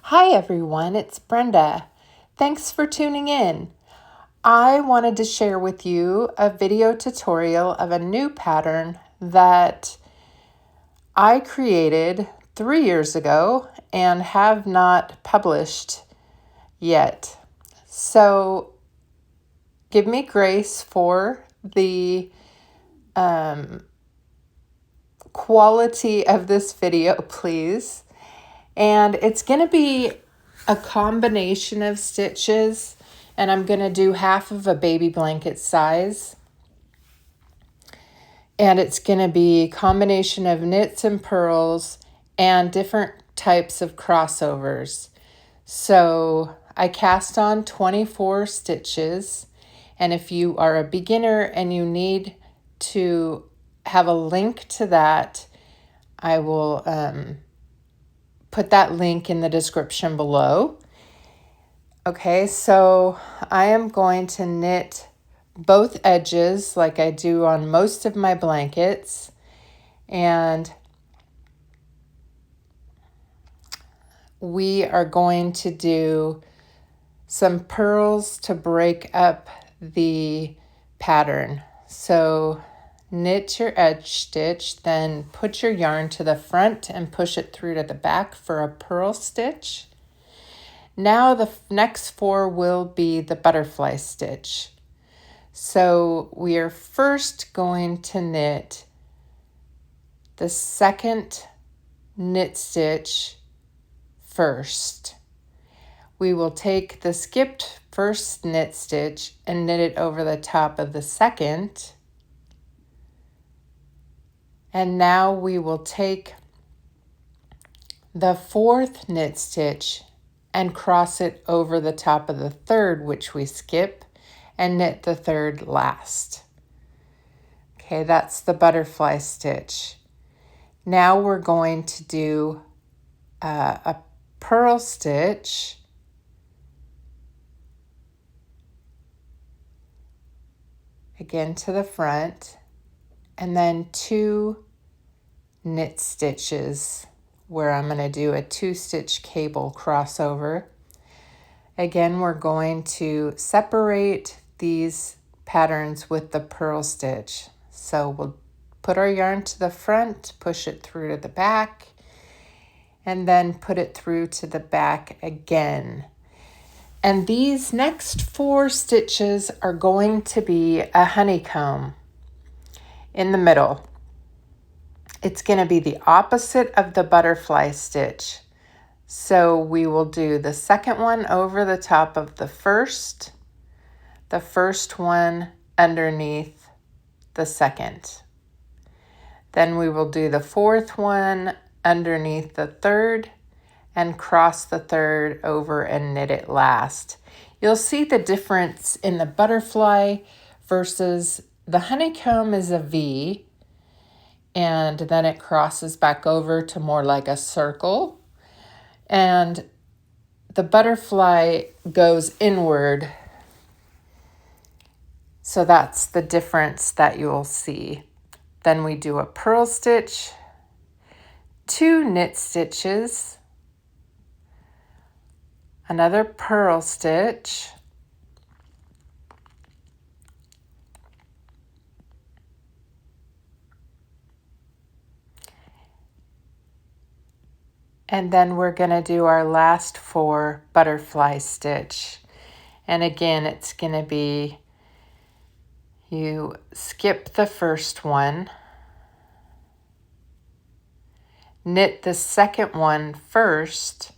Hi everyone, it's Brenda. Thanks for tuning in. I wanted to share with you a video tutorial of a new pattern that I created 3 years ago and have not published yet. So give me grace for the quality of this video, please. And it's going to be a combination of stitches, and I'm going to do half of a baby blanket size. And it's going to be a combination of knits and purls and different types of crossovers. So I cast on 24 stitches, and if you are a beginner and you need to have a link to that, I will put that link in the description below. Okay, so I am going to knit both edges like I do on most of my blankets, and we are going to do some purls to break up the pattern. So knit your edge stitch, then put your yarn to the front and push it through to the back for a purl stitch. Now the next 4 will be the butterfly stitch. So we are first going to knit the second knit stitch first. We will take the skipped first knit stitch and knit it over the top of the second. And now we will take the 4th knit stitch and cross it over the top of the 3rd, which we skip, and knit the 3rd last. Okay, that's the butterfly stitch. Now we're going to do a purl stitch. Again to the front, and then 2 knit stitches where I'm going to do a 2-stitch cable crossover. Again, we're going to separate these patterns with the purl stitch. So we'll put our yarn to the front, push it through to the back, and then put it through to the back again. And these next 4 stitches are going to be a honeycomb in the middle. It's going to be the opposite of the butterfly stitch. So we will do the second one over the top of the first one underneath the second. Then we will do the 4th one underneath the 3rd and cross the 3rd over and knit it last. You'll see the difference in the butterfly versus the honeycomb is a V, and then it crosses back over to more like a circle. And the butterfly goes inward. So that's the difference that you'll see. Then we do a purl stitch, 2 knit stitches, another purl stitch, and then we're going to do our last 4 butterfly stitch. And again, it's going to be, you skip the first one, knit the second one first,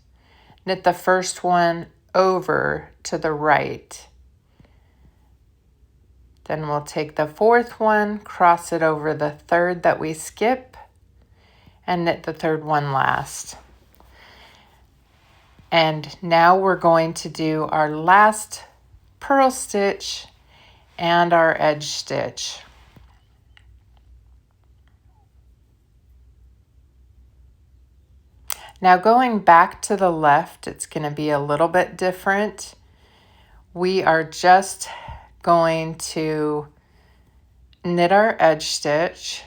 knit the first one over to the right. Then we'll take the 4th one, cross it over the 3rd that we skip, and knit the 3rd one last. And now we're going to do our last purl stitch and our edge stitch. Now going back to the left, it's going to be a little bit different. We are just going to knit our edge stitch,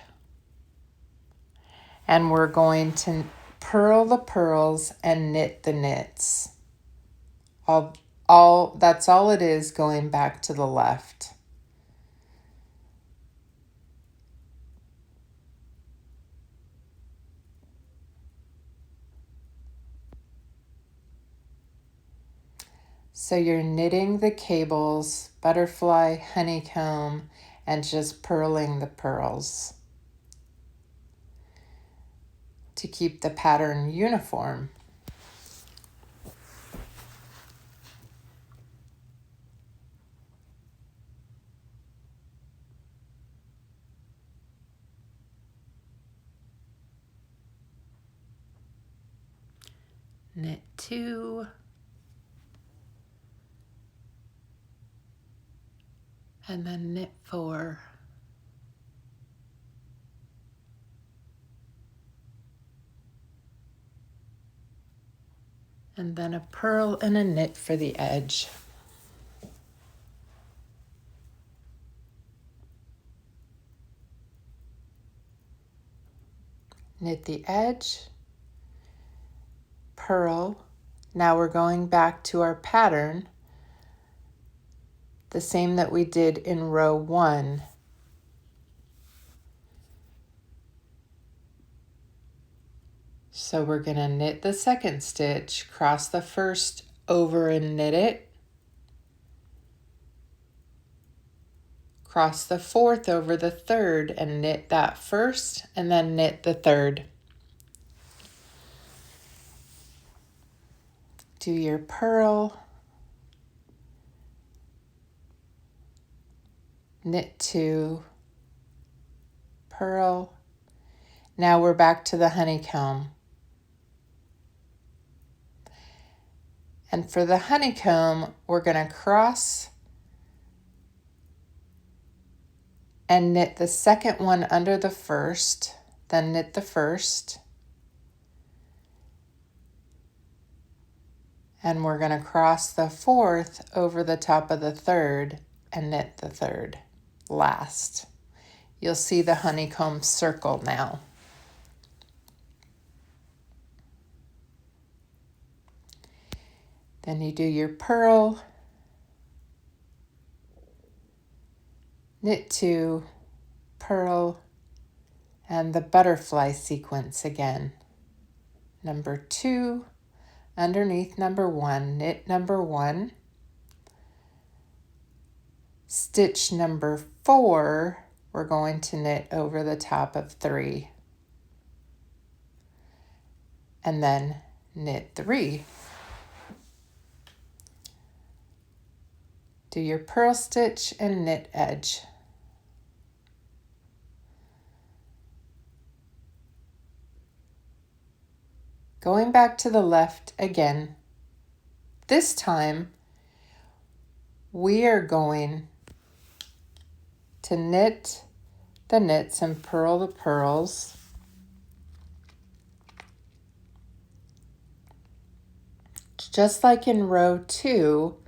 and we're going to purl the pearls and knit the knits. That's all it is, going back to the left. So you're knitting the cables, butterfly, honeycomb, and just purling the pearls to keep the pattern uniform. Knit 2, and then knit 4. And then a purl and a knit for the edge. Knit the edge, purl. Now we're going back to our pattern, the same that we did in row 1. So we're going to knit the second stitch, cross the first over and knit it, cross the fourth over the third and knit that first, and then knit the third. Do your purl, knit 2, purl. Now we're back to the honeycomb. And for the honeycomb, we're going to cross and knit the second one under the first, then knit the first. And we're going to cross the fourth over the top of the third and knit the third last. You'll see the honeycomb circle now. Then you do your purl, knit 2, purl, and the butterfly sequence again. Number 2, underneath number 1, knit number 1. Stitch number 4, we're going to knit over the top of 3. And then knit 3. Do your purl stitch and knit edge. Going back to the left again. This time, we are going to knit the knits and purl the pearls. Just like in row 2,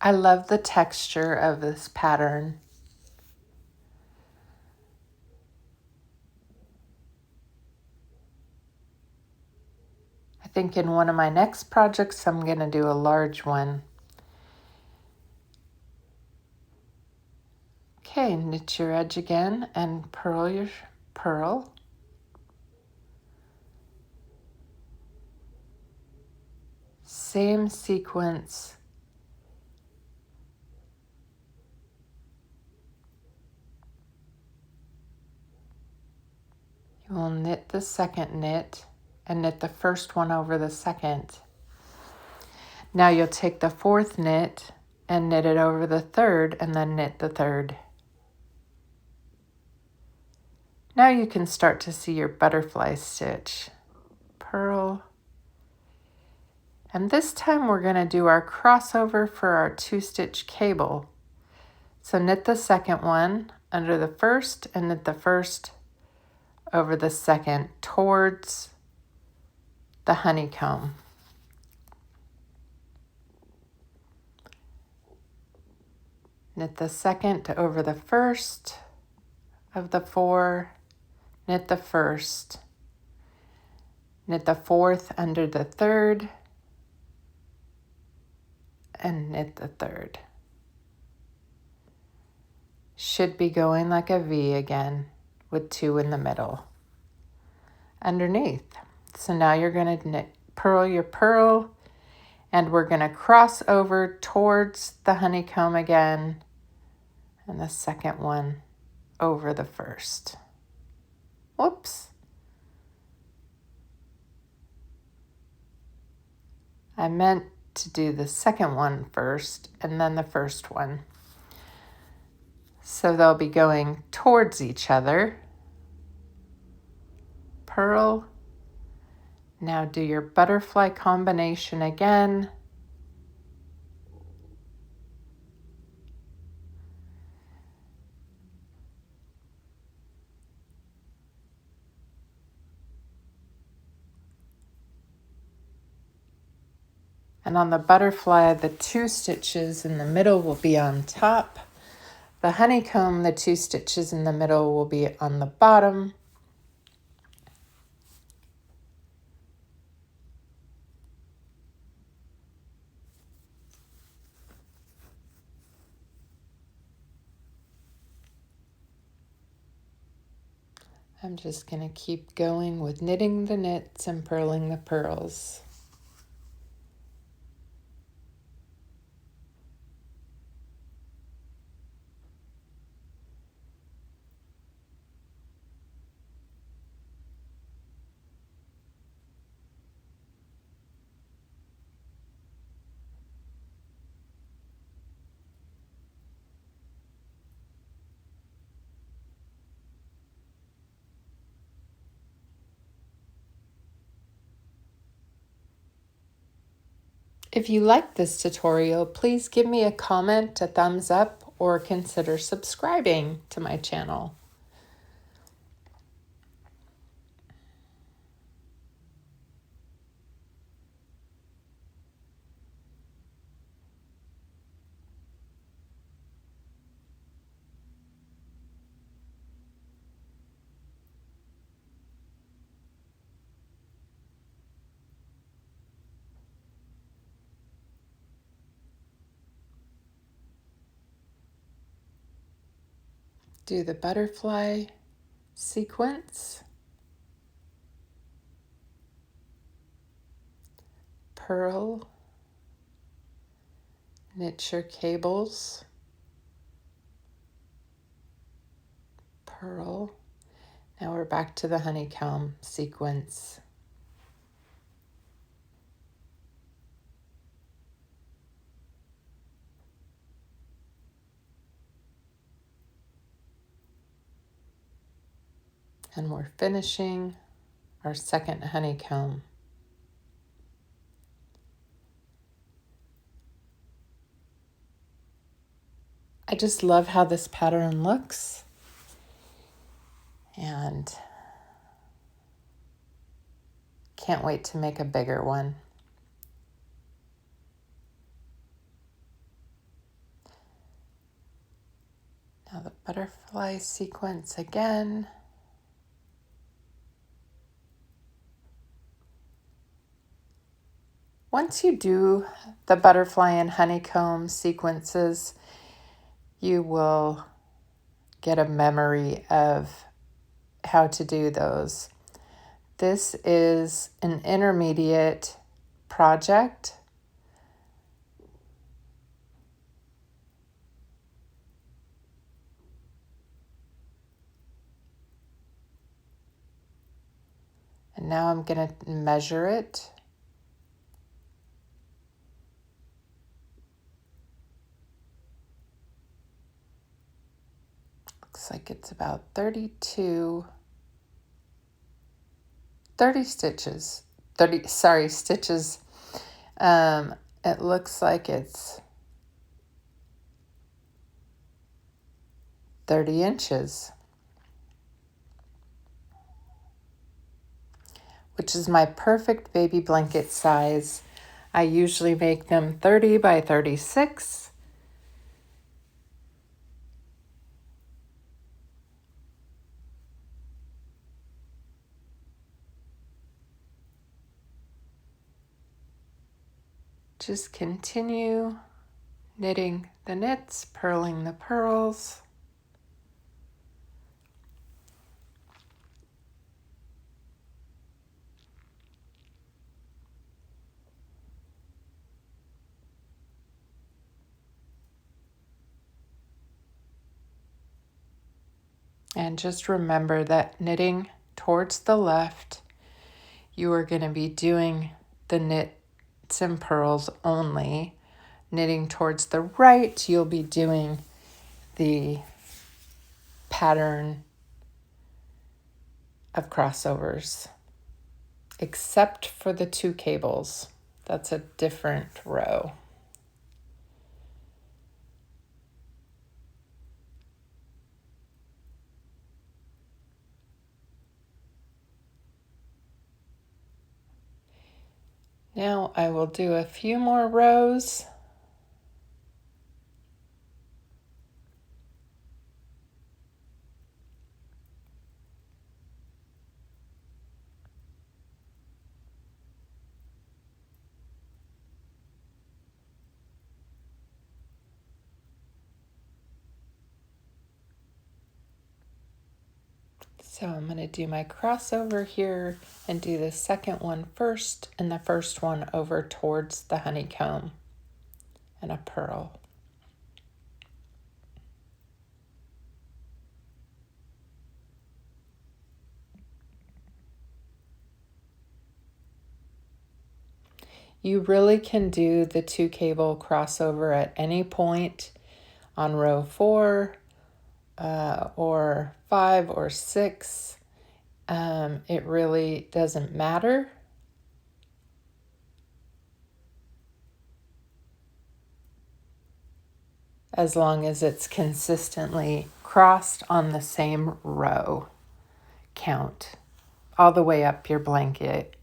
I love the texture of this pattern. I think in one of my next projects, I'm going to do a large one. Okay, knit your edge again and purl your purl. Same sequence. You will knit the second knit and knit the first one over the second. Now you'll take the fourth knit and knit it over the third, and then knit the third. Now you can start to see your butterfly stitch. Purl. And this time we're going to do our crossover for our 2-stitch cable. So knit the second one under the first and knit the first over the second towards the honeycomb. Knit the second over the first of the 4, knit the first, knit the fourth under the third, and knit the third. Should be going like a V again with 2 in the middle underneath. So now you're going to knit, purl your purl, and we're going to cross over towards the honeycomb again, and the second one over the first. Whoops. I meant to do the second one first and then the first one. So they'll be going towards each other. Purl. Now do your butterfly combination again. And on the butterfly, the 2 stitches in the middle will be on top. The honeycomb, the 2 stitches in the middle will be on the bottom. I'm just going to keep going with knitting the knits and purling the purls. If you like this tutorial, please give me a comment, a thumbs up, or consider subscribing to my channel. Do the butterfly sequence, purl, knit your cables, purl. Now we're back to the honeycomb sequence. And we're finishing our second honeycomb. I just love how this pattern looks, and can't wait to make a bigger one. Now the butterfly sequence again. Once you do the butterfly and honeycomb sequences, you will get a memory of how to do those. This is an intermediate project. And now I'm going to measure it. looks like it's about 30 stitches. Stitches. It looks like it's 30 inches, which is my perfect baby blanket size. I usually make them 30 by 36. Just continue knitting the knits, purling the pearls. And just remember that knitting towards the left, you are going to be doing the knits and purls only. Knitting towards the right, you'll be doing the pattern of crossovers, except for the 2 cables. That's a different row. Now I will do a few more rows. So I'm going to do my crossover here and do the second one first and the first one over towards the honeycomb and a purl. You really can do the 2 cable crossover at any point on row 4 or 5 or 6. It really doesn't matter. As long as it's consistently crossed on the same row count all the way up your blanket.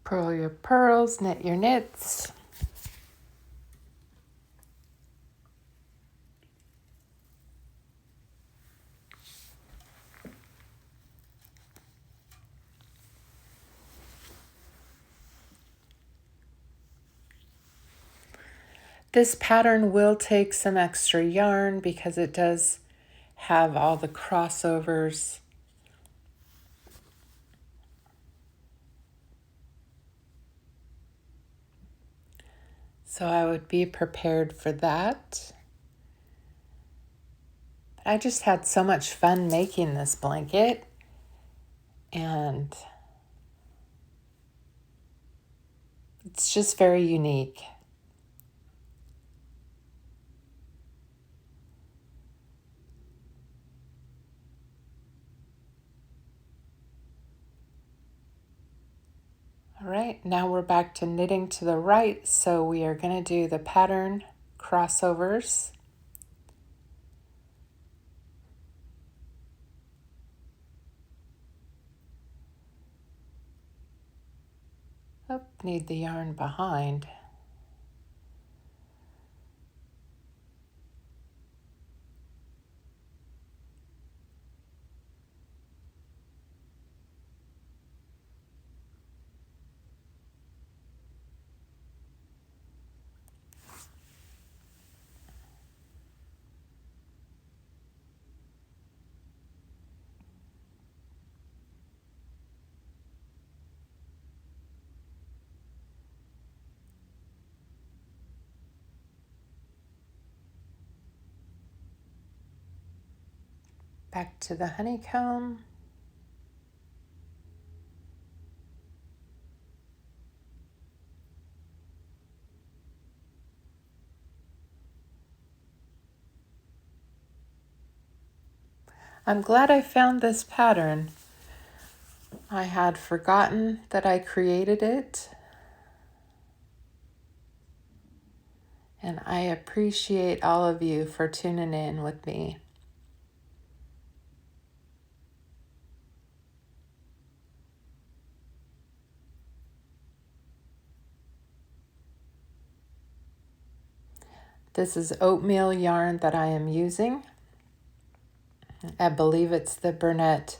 Purl your pearls, knit your knits. This pattern will take some extra yarn because it does have all the crossovers. So I would be prepared for that. I just had so much fun making this blanket, and it's just very unique. All right, now we're back to knitting to the right, so we are going to do the pattern crossovers. Oh, need the yarn behind. Back to the honeycomb. I'm glad I found this pattern. I had forgotten that I created it, and I appreciate all of you for tuning in with me. This is oatmeal yarn that I am using. I believe it's the Burnett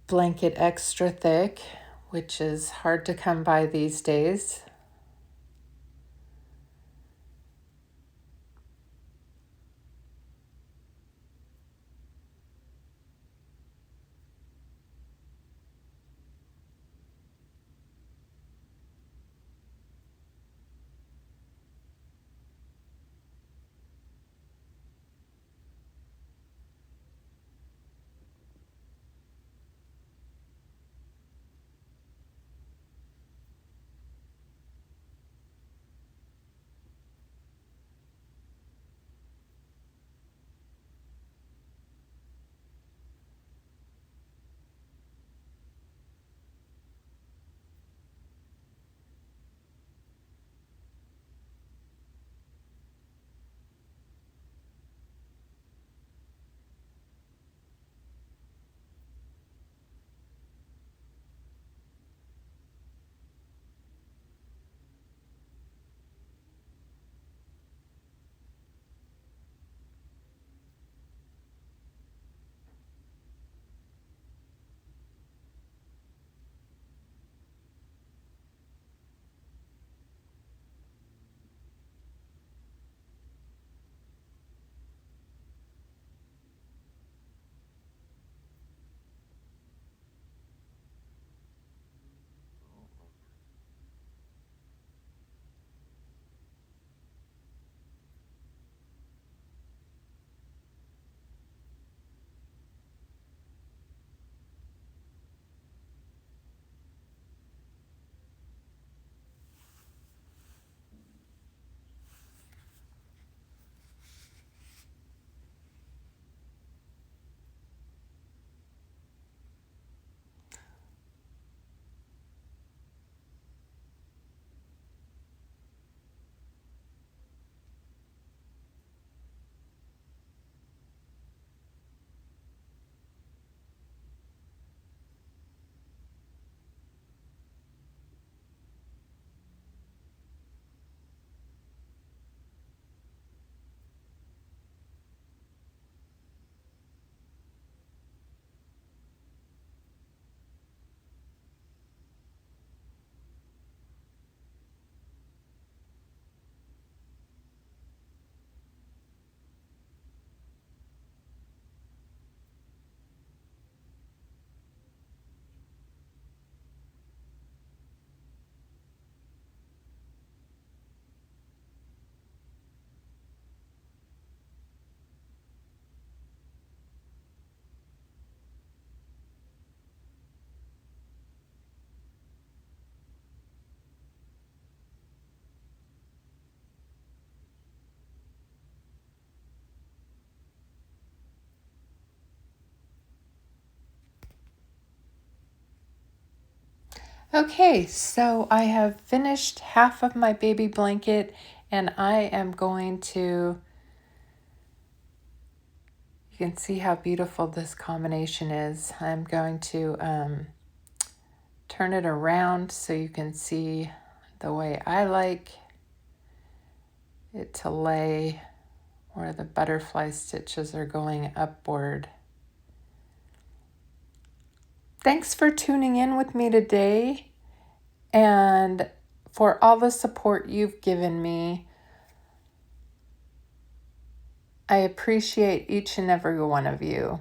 Blanket Extra Thick, which is hard to come by these days. Okay, so I have finished half of my baby blanket, and I am going to, you can see how beautiful this combination is. I'm going to turn it around so you can see the way I like it to lay, where the butterfly stitches are going upward. Thanks for tuning in with me today and for all the support you've given me. I appreciate each and every one of you.